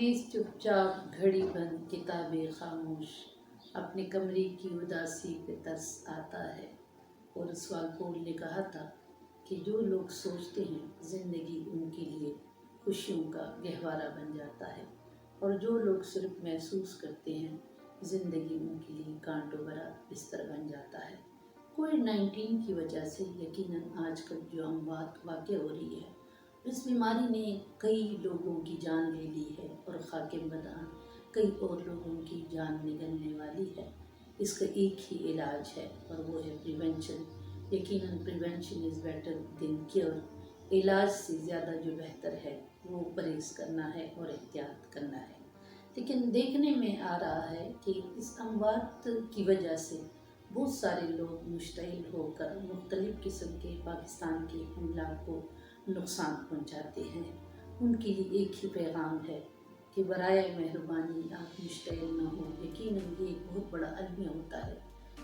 میز چپ چاپ گھڑی بند کتابیں خاموش، اپنے کمرے کی اداسی پہ ترس آتا ہے۔ اور اسوال پول نے کہا تھا کہ جو لوگ سوچتے ہیں زندگی ان کے لیے خوشیوں کا گہوارہ بن جاتا ہے، اور جو لوگ صرف محسوس کرتے ہیں زندگی ان کے لیے کانٹوں بھرا بستر بن جاتا ہے۔ کووڈ-19 کی وجہ سے یقیناً آج کل جو اموات واقع ہو رہی ہے، اس بیماری نے کئی لوگوں کی جان لے لی ہے اور خاک مدہن کئی اور لوگوں کی جان نگلنے والی ہے۔ اس کا ایک ہی علاج ہے اور وہ ہے پریونشن۔ یقیناً prevention is better than care. علاج سے زیادہ جو بہتر ہے وہ پرہیز کرنا ہے اور احتیاط کرنا ہے۔ لیکن دیکھنے میں آ رہا ہے کہ اس اموات کی وجہ سے بہت سارے لوگ مشتعل ہو کر مختلف قسم کے پاکستان کے املاک کو نقصان پہنچاتے ہیں۔ ان کے لیے ایک ہی پیغام ہے کہ برائے مہربانی آپ مشتعل نہ ہوں۔ یقیناً یہ ایک بہت بڑا المیہ ہوتا ہے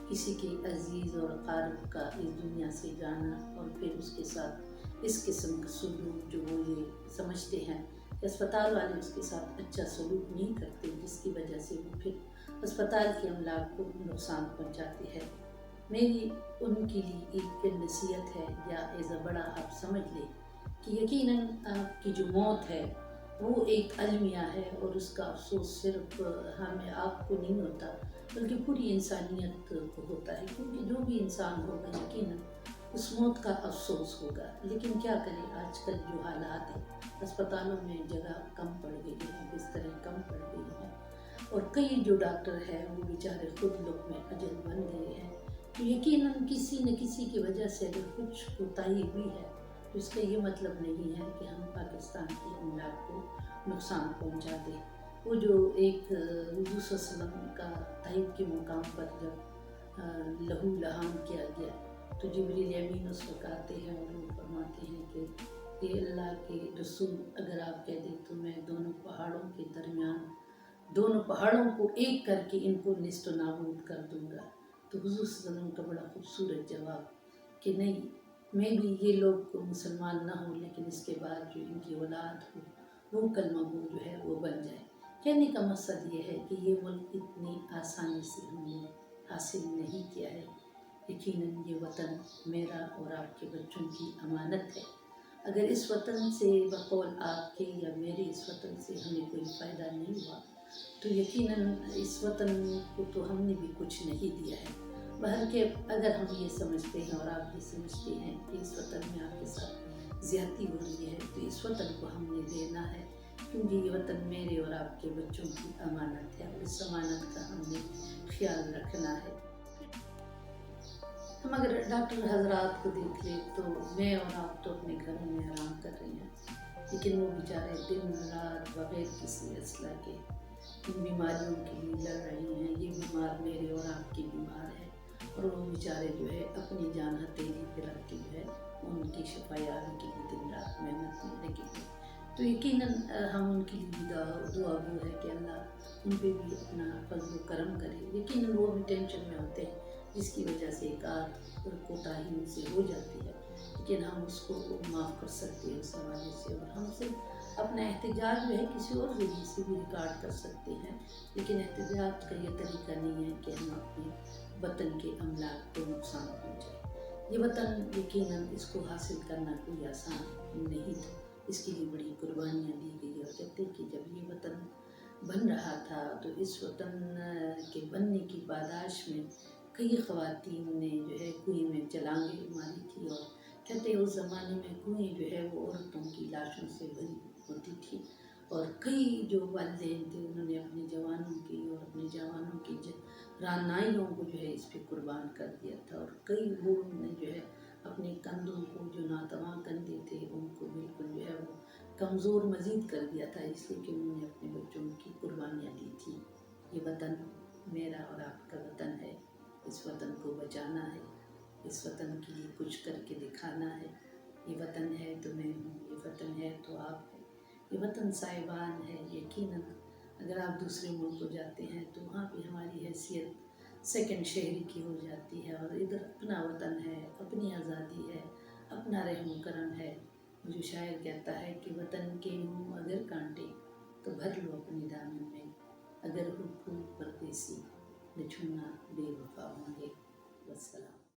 کسی کے عزیز اور قارب کا اس دنیا سے جانا، اور پھر اس کے ساتھ اس قسم کا سلوک جو وہ یہ سمجھتے ہیں کہ اسپتال والے اس کے ساتھ اچھا سلوک نہیں کرتے، جس کی وجہ سے وہ پھر اسپتال کے املاک کو نقصان پہنچاتے ہیں۔ میری ان کے لیے ایک نصیحت ہے، یا ایز اے بڑا آپ سمجھ لیں کہ یقیناً آپ کی جو موت ہے وہ ایک المیہ ہے، اور اس کا افسوس صرف ہمیں آپ کو نہیں ہوتا بلکہ پوری انسانیت کو ہوتا ہے، کیونکہ جو بھی انسان ہوگا یقیناً اس موت کا افسوس ہوگا۔ لیکن کیا کریں، آج کل جو حالات ہیں، اسپتالوں میں جگہ کم پڑ گئی ہے، بستریں کم پڑ گئی ہیں، اور کئی جو ڈاکٹر ہیں وہ بیچارے خود لقمہ اجل بن گئے ہیں۔ تو یقیناً کسی نہ کسی کی وجہ سے اگر کچھ کوتاہی ہوئی ہے تو اس کا یہ مطلب نہیں ہے کہ ہم پاکستان کے املاک کو نقصان پہنچا دیں۔ وہ جو ایک حضور صلی اللہ علیہ وسلم کا طائف کے مقام پر جب لہو لہان کیا گیا تو جبریل امین اس وقت آتے ہیں اور وہ فرماتے ہیں کہ یہ اللہ کے رسول، اگر آپ کہہ دیں تو میں دونوں پہاڑوں کے درمیان دونوں پہاڑوں کو ایک کر کے ان کو نیست و نابود کر دوں گا۔ تو حضور صلی اللہ علیہ وسلم کا بڑا خوبصورت جواب کہ نہیں، میں بھی یہ لوگ مسلمان نہ ہوں لیکن اس کے بعد جو ان کی اولاد ہو وہ کلمہ گو جو ہے وہ بن جائے۔ کہنے کا مقصد یہ ہے کہ یہ ملک اتنی آسانی سے ہم نے حاصل نہیں کیا ہے۔ یقیناً یہ وطن میرا اور آپ کے بچوں کی امانت ہے۔ اگر اس وطن سے بقول آپ کے یا میرے اس وطن سے ہمیں کوئی فائدہ نہیں ہوا تو یقیناً اس وطن کو تو ہم نے بھی کچھ نہیں دیا ہے۔ بہرکہ اگر ہم یہ سمجھتے ہیں اور آپ یہ سمجھتے ہیں کہ اس وطن میں آپ کے ساتھ زیادتی ہو رہی ہے تو اس وطن کو ہم نے دینا ہے، کیونکہ یہ وطن میرے اور آپ کے بچوں کی امانت ہے، اور اس امانت کا ہم نے خیال رکھنا ہے۔ ہم اگر ڈاکٹر حضرات کو دیکھ لیں تو میں اور آپ تو اپنے گھروں میں آرام کر رہے ہیں، لیکن وہ بیچارے دن رات بغیر کسی اسلحہ کے ان بیماریوں کے لیے لڑ رہے ہیں۔ یہ بیمار میرے اور آپ کی بیمار ہے، اور وہ بیچارے جو ہے اپنی جان ہتھیلی پہ رکھ کے جو ہے ان کی شفایابی کے لیے دن رات محنت میں لگے ہوئے۔ تو یقیناً ہم ان کے لیے دعا وہ ہے کہ اللہ ان پہ بھی اپنا فضل و کرم کرے۔ یقیناً وہ بھی ٹینشن میں ہوتے ہیں جس کی وجہ سے ایک آدھ کوتاہی ان سے ہو جاتی ہے، لیکن ہم اس کو معاف کر سکتے ہیں اس حوالے سے، اور ہم صرف اپنا احتجاج جو ہے کسی اور ذریعے سے بھی ریکارڈ کر سکتے ہیں، لیکن احتجاج کا یہ طریقہ نہیں ہے کہ ہم اپنے وطن کے املاک کو نقصان پہنچائیں۔ یہ وطن یقیناً اس کو حاصل کرنا کوئی آسان نہیں تھا، اس کے لیے بڑی قربانیاں دی گئی، اور کہتے ہیں کہ جب یہ وطن بن رہا تھا تو اس وطن کے بننے کی پاداش میں کئی خواتین نے جو ہے کنویں میں چھلانگیں ماری تھی، اور کہتے ہیں اس زمانے میں کنویں جو ہے وہ عورتوں کی لاشوں سے بھری ہوتی تھی، اور کئی جو والدین تھے انہوں نے اپنے جوانوں کی اور اپنے جوانوں کی رانائیوں کو جو ہے اس پہ قربان کر دیا تھا، اور کئی لوگوں نے جو ہے اپنے کندھوں کو جو ناتواں کندھے تھے ان کو بالکل جو ہے وہ کمزور مزید کر دیا تھا، اس لیے کہ انہوں نے اپنے بچوں کی قربانیاں دی تھی۔ یہ وطن میرا اور آپ کا وطن ہے، اس وطن کو بچانا ہے، اس وطن کے لیے کچھ کر کے دکھانا ہے۔ یہ وطن ہے تو میں ہوں، یہ وطن ہے تو آپ ہیں، یہ وطن صاحبان ہے۔ یقیناً اگر آپ دوسرے ملک کو جاتے ہیں تو وہاں پہ ہماری حیثیت سیکنڈ شہری کی ہو جاتی ہے، اور ادھر اپنا وطن ہے، اپنی آزادی ہے، اپنا رحم و کرم ہے۔ جو شاعر کہتا ہے کہ وطن کے ہوں اگر کانٹے تو بھر لو اپنے دامن میں، اگر ہو پھول پردیسی نہ چھونا بے وفا ہوں گے۔ والسلام۔